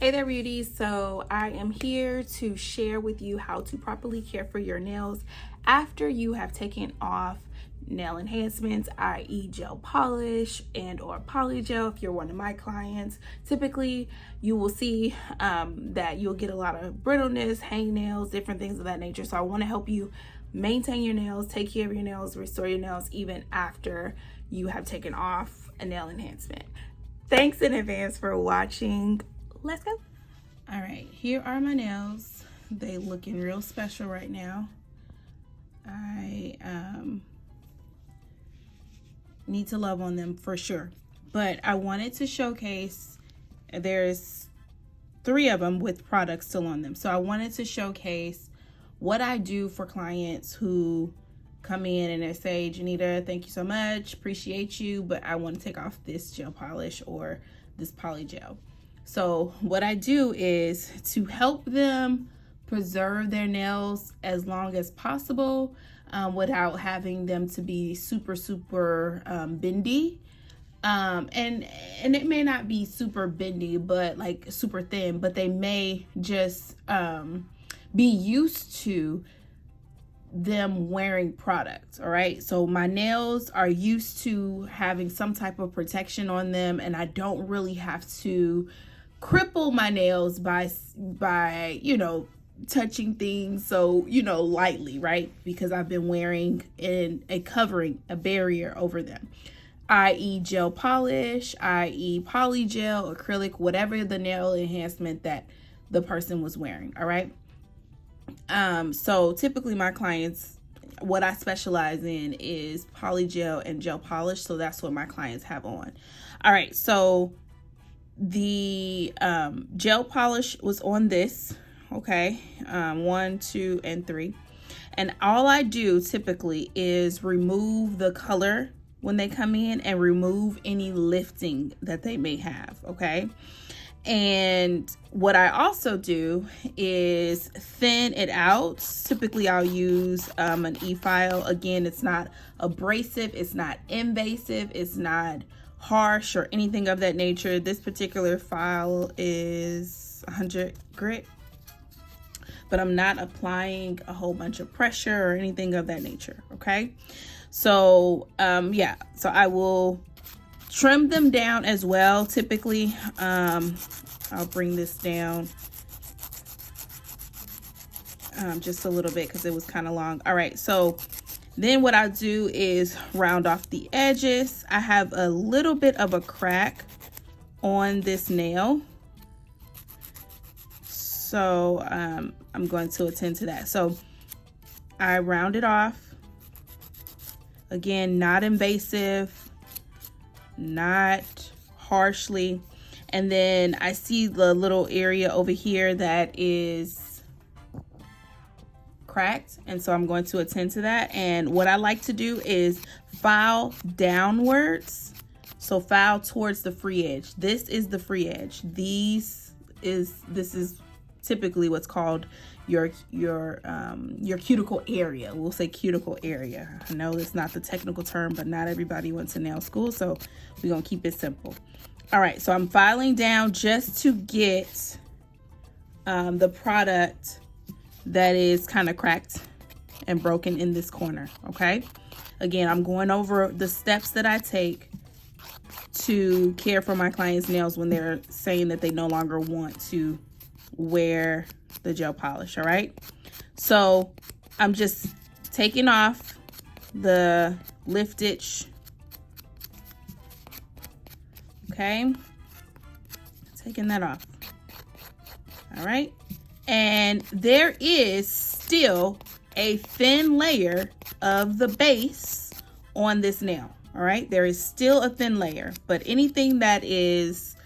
Hey there, beauties. So I am here to share with you how to properly care for your nails after you have taken off nail enhancements, i.e. gel polish and or polygel. If you're one of my clients, typically you will see that you'll get a lot of brittleness, hangnails, different things of that nature. So I want to help you maintain your nails, take care of your nails, restore your nails even after you have taken off a nail enhancement. Thanks in advance for watching. Let's go. All right, here are my nails. They looking real special right now. I need to love on them for sure, but I wanted to showcase, there's 3 of them with products still on them, so I wanted to showcase what I do for clients who come in and they say, Janita, thank you so much, appreciate you, but I want to take off this gel polish or this polygel. So what I do is to help them preserve their nails as long as possible without having them to be super bendy. And it may not be super bendy, but like super thin, but they may just be used to them wearing products. All right, so my nails are used to having some type of protection on them, and I don't really have to cripple my nails by touching things so lightly, right? Because I've been wearing a covering, a barrier over them, i.e. gel polish, i.e. polygel, acrylic, whatever the nail enhancement that the person was wearing. All right, so typically my clients, what I specialize in is polygel and gel polish, so that's what my clients have on. All right, so the gel polish was on this, okay, 1, 2, and 3, and all I do typically is remove the color when they come in and remove any lifting that they may have, okay. And what I also do is thin it out. Typically I'll use an e-file. Again, it's not abrasive, it's not invasive, it's not harsh or anything of that nature. This particular file is 100 grit, but I'm not applying a whole bunch of pressure or anything of that nature, okay? So yeah, so I will trim them down as well. Typically I'll bring this down just a little bit because it was kind of long. All right, so then what I do is round off the edges. I have a little bit of a crack on this nail, so I'm going to attend to that. So I round it off. Again, not invasive, not harshly. And then I see the little area over here that is cracked, and so I'm going to attend to that. And what I like to do is file downwards, so file towards the free edge. This is the free edge. This is typically what's called your cuticle area. We'll say cuticle area. I know it's not the technical term, but not everybody went to nail school, so we're gonna keep it simple. All right, so I'm filing down just to get the product that is kind of cracked and broken in this corner, okay? Again, I'm going over the steps that I take to care for my clients' nails when they're saying that they no longer want to wear the gel polish, all right? So I'm just taking off the liftage, okay? Taking that off, all right? And there is still a thin layer of the base on this nail, all right? There is still a thin layer, but anything that is,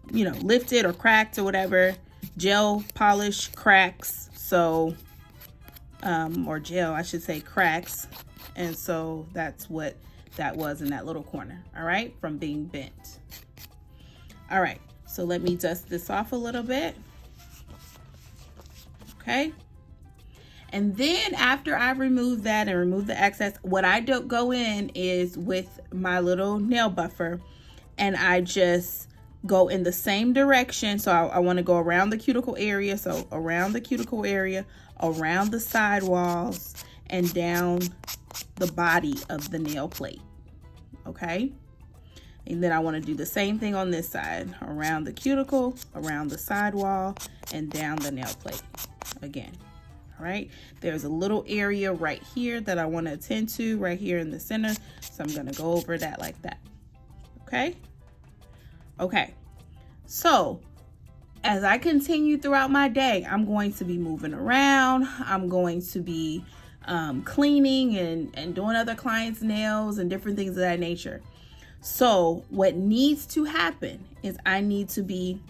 lifted or cracked or whatever, gel polish cracks, so, or gel, I should say, cracks. And so that's what that was in that little corner, all right, from being bent. All right, so let me dust this off a little bit. Okay, and then after I remove that and remove the excess, what I don't go in is with my little nail buffer, and I just go in the same direction. So I want to go around the cuticle area. So around the cuticle area, around the side walls, and down the body of the nail plate. Okay. And then I want to do the same thing on this side, around the cuticle, around the sidewall, and down the nail plate again. All right. There's a little area right here that I want to attend to right here in the center. So I'm going to go over that like that. Okay. Okay. So as I continue throughout my day, I'm going to be moving around. I'm going to be cleaning and doing other clients' nails and different things of that nature. So what needs to happen is I need to be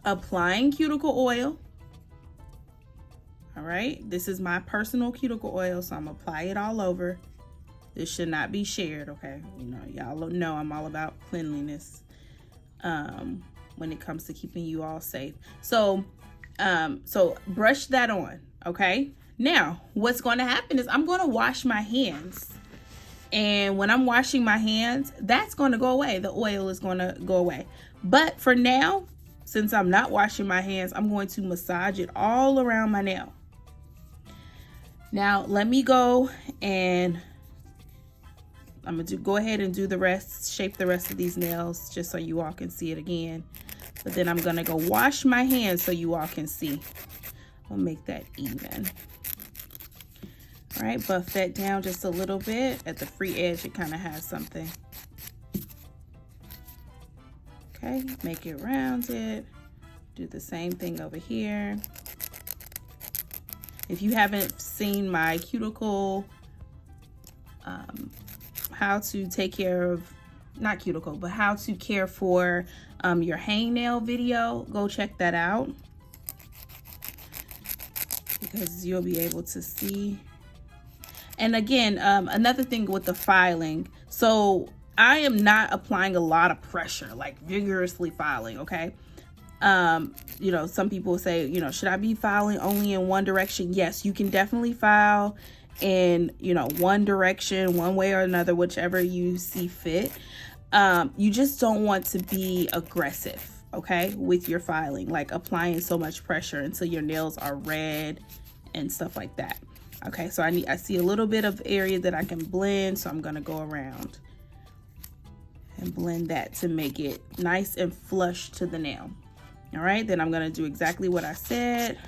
applying cuticle oil. All right, this is my personal cuticle oil, so I'm gonna apply it all over. This should not be shared, okay? You know, y'all know I'm all about cleanliness when it comes to keeping you all safe. So brush that on, okay? Now, what's going to happen is I'm going to wash my hands. And when I'm washing my hands, that's going to go away. The oil is going to go away. But for now, since I'm not washing my hands, I'm going to massage it all around my nail. Now, let me go and I'm going to go ahead and do the rest, shape the rest of these nails just so you all can see it again. But then I'm going to go wash my hands so you all can see. I'll make that even. All right, buff that down just a little bit. At the free edge, it kind of has something. Okay, make it rounded. Do the same thing over here. If you haven't seen my cuticle, how to take care of, not cuticle, but how to care for your hangnail video, go check that out. Because you'll be able to see. And again, another thing with the filing, so I am not applying a lot of pressure, like vigorously filing, okay? You know, some people say, you know, should I be filing only in one direction? Yes, you can definitely file in, you know, one direction, one way or another, whichever you see fit. You just don't want to be aggressive, okay, with your filing, like applying so much pressure until your nails are red and stuff like that. Okay, so I see a little bit of area that I can blend, so I'm gonna go around and blend that to make it nice and flush to the nail. All right, then I'm gonna do exactly what I said.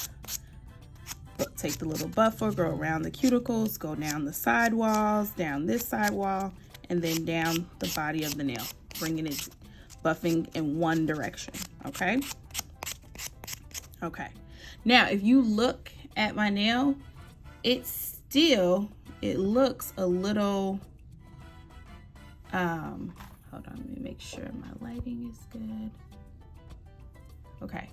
Take the little buffer, go around the cuticles, go down the side walls, down this side wall, and then down the body of the nail, bringing it, buffing in one direction, okay? Okay, now if you look at my nail, it looks a little, hold on, let me make sure my lighting is good. Okay,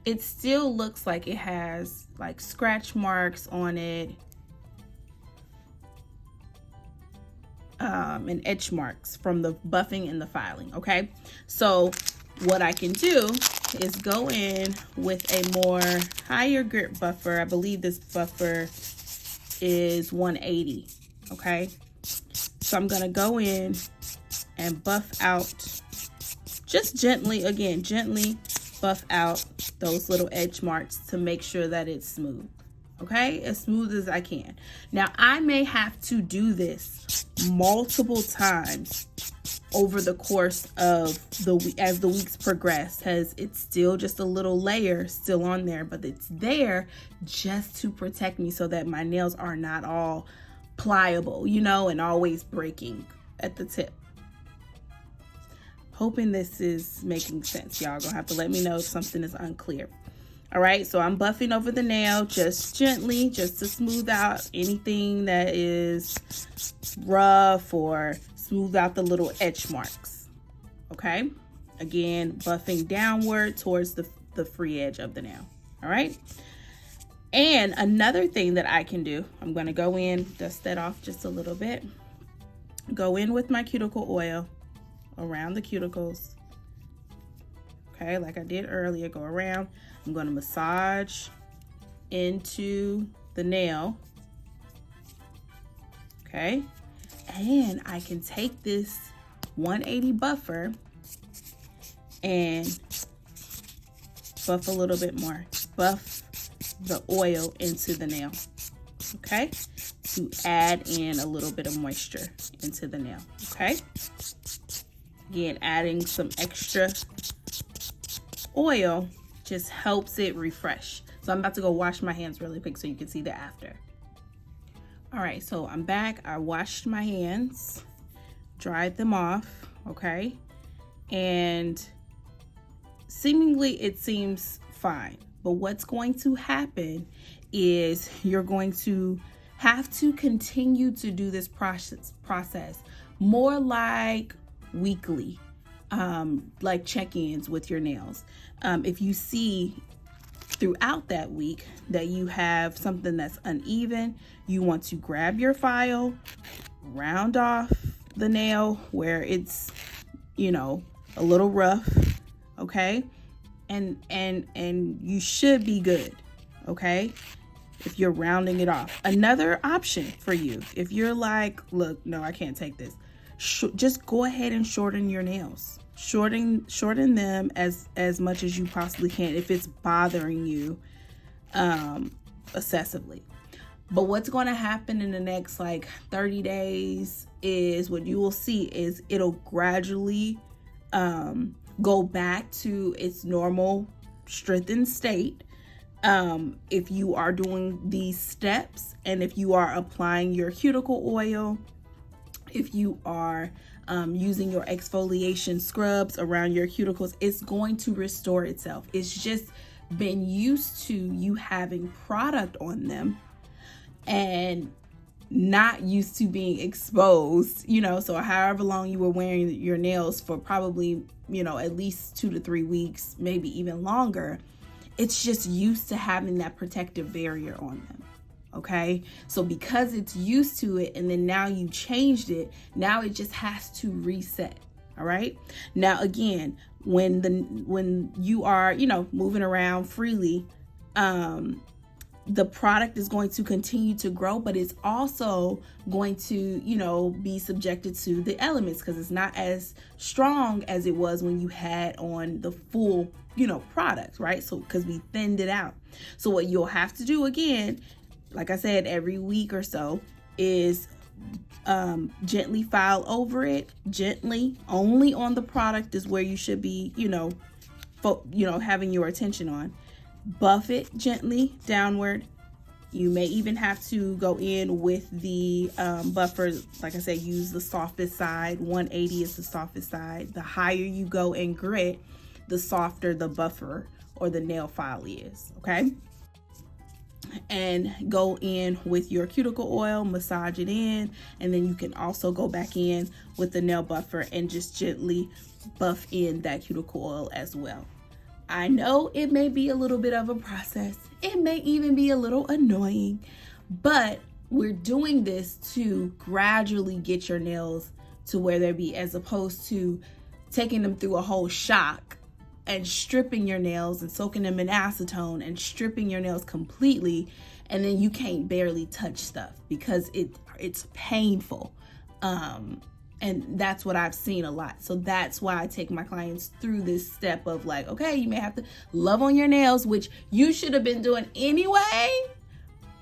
it still looks like it has like scratch marks on it, and edge marks from the buffing and the filing, okay? So what I can do is go in with a more higher grit buffer. I believe this buffer is 180, okay? So I'm gonna go in and buff out, just gently, again, gently buff out those little edge marks to make sure that it's smooth, okay? As smooth as I can. Now, I may have to do this multiple times over the course of as the weeks progress, because it's still just a little layer still on there, but it's there just to protect me so that my nails are not all pliable, you know, and always breaking at the tip. Hoping this is making sense. Y'all gonna have to let me know if something is unclear. All right, so I'm buffing over the nail just gently, just to smooth out anything that is rough or smooth out the little edge marks, okay? Again, buffing downward towards the free edge of the nail, all right? And another thing that I can do, I'm gonna go in, dust that off just a little bit, go in with my cuticle oil around the cuticles, okay, like I did earlier, go around. I'm gonna massage into the nail, okay? And I can take this 180 buffer and buff a little bit more. Buff the oil into the nail, okay? To add in a little bit of moisture into the nail, okay? Again, adding some extra oil just helps it refresh. So I'm about to go wash my hands really quick so you can see the after. All right, so I'm back. I washed my hands, dried them off, okay? And seemingly it seems fine. But what's going to happen is you're going to have to continue to do this process more like weekly, like check-ins with your nails. If you see throughout that week that you have something that's uneven, you want to grab your file, round off the nail where it's, you know, a little rough, okay? And you should be good, okay? If you're rounding it off. Another option for you, if you're like, look, no, I can't take this, just go ahead and shorten your nails. Shorten them as much as you possibly can if it's bothering you excessively. But what's going to happen in the next like 30 days is what you will see is it'll gradually go back to its normal strengthened state if you are doing these steps, and if you are applying your cuticle oil, if you are using your exfoliation scrubs around your cuticles, it's going to restore itself. It's just been used to you having product on them and not used to being exposed, you know. So however long you were wearing your nails for, probably, you know, at least 2 to 3 weeks, maybe even longer, it's just used to having that protective barrier on them. Okay, so because it's used to it and then now you changed it, now it just has to reset. All right, now again, when you are, you know, moving around freely, the product is going to continue to grow, but it's also going to, you know, be subjected to the elements because it's not as strong as it was when you had on the full, you know, product, right? So because we thinned it out. So what you'll have to do again, like I said, every week or so, is gently file over it, gently. Only on the product is where you should be, you know, having your attention on. Buff it gently downward. You may even have to go in with the buffer. Like I said, use the softest side. 180 is the softest side. The higher you go in grit, the softer the buffer or the nail file is, okay? And go in with your cuticle oil, massage it in, and then you can also go back in with the nail buffer and just gently buff in that cuticle oil as well. I know it may be a little bit of a process. It may even be a little annoying, but we're doing this to gradually get your nails to where they be, as opposed to taking them through a whole shock and stripping your nails and soaking them in acetone and stripping your nails completely, and then you can't barely touch stuff because it's painful. And that's what I've seen a lot. So that's why I take my clients through this step of like, okay, you may have to love on your nails, which you should have been doing anyway,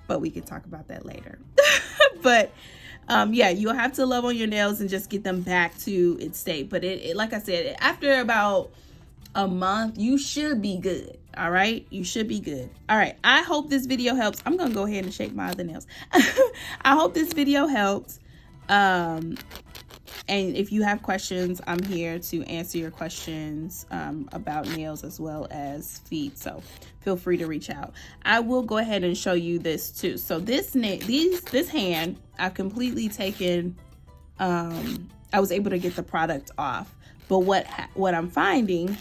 but we can talk about that later. But yeah, you'll have to love on your nails and just get them back to its state. But it like I said, after about a month, you should be good. All right, you should be good. All right, I hope this video helps. I'm gonna go ahead and shake my other nails. I hope this video helped. And if you have questions, I'm here to answer your questions about nails as well as feet. So feel free to reach out. I will go ahead and show you this too. So this hand, I've completely taken. I was able to get the product off, but what I'm finding,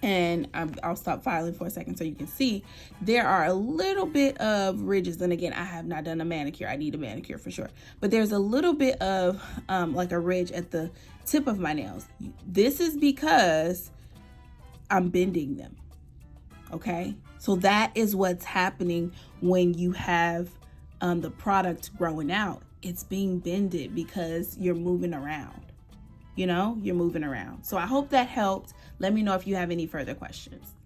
and I'll stop filing for a second so you can see, there are a little bit of ridges. And again, I have not done a manicure. I need a manicure for sure. But there's a little bit of like a ridge at the tip of my nails. This is because I'm bending them. Okay? So that is what's happening when you have the product growing out. It's being bended because you're moving around. you're moving around. So I hope that helped. Let me know if you have any further questions.